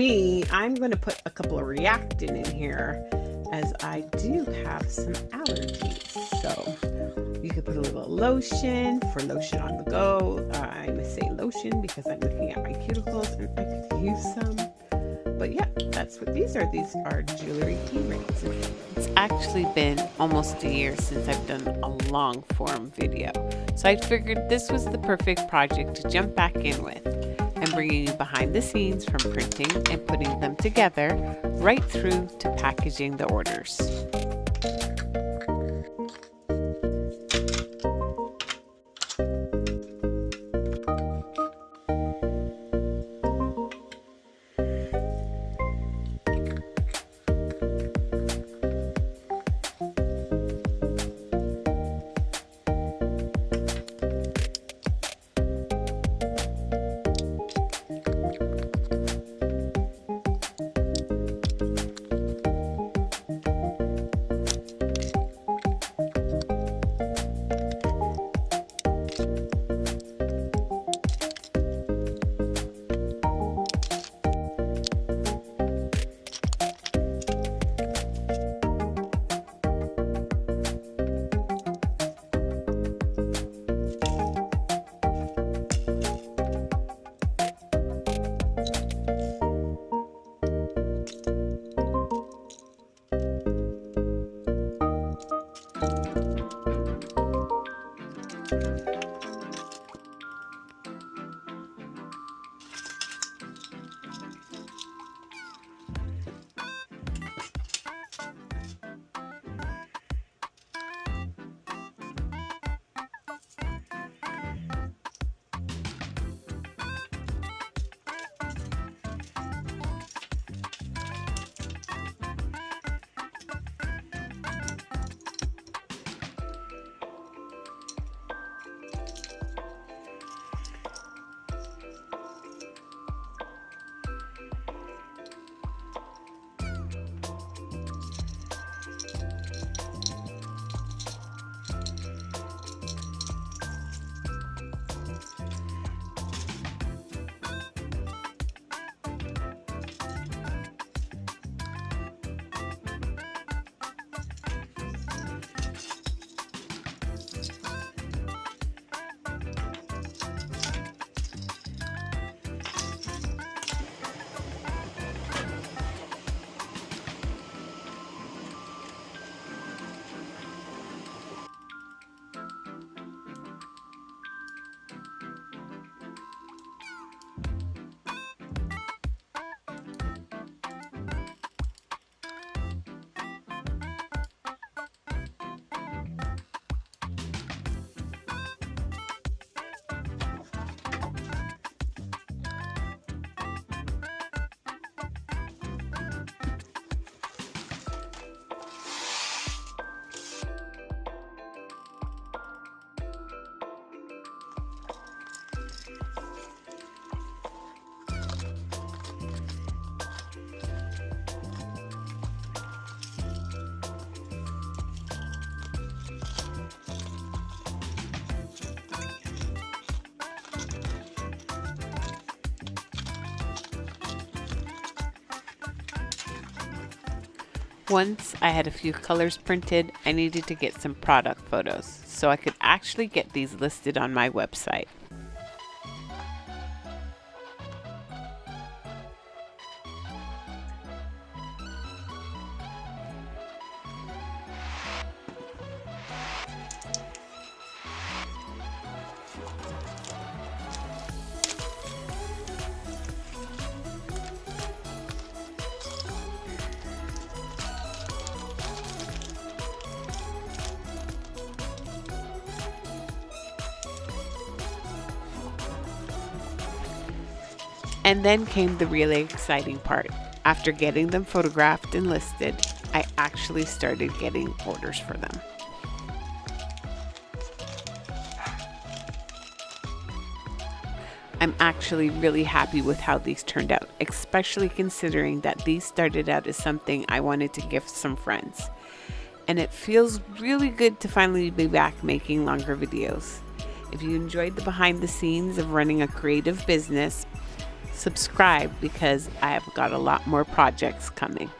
me, I'm going to put a couple of reactant in here as I do have some allergies. So you could put a little lotion for lotion on the go. I must say lotion because I'm looking at my cuticles and I could use some. But yeah, that's what these are. These are jewelry tea rings. It's actually been almost a year since I've done a long form video. So I figured this was the perfect project to jump back in with. I'm bringing you behind the scenes from printing and putting them together right through to packaging the orders. Once I had a few colors printed, I needed to get some product photos so I could actually get these listed on my website. And then came the really exciting part. After getting them photographed and listed, I actually started getting orders for them. I'm actually really happy with how these turned out, especially considering that these started out as something I wanted to gift some friends. And it feels really good to finally be back making longer videos. If you enjoyed the behind the scenes of running a creative business, subscribe because I have got a lot more projects coming.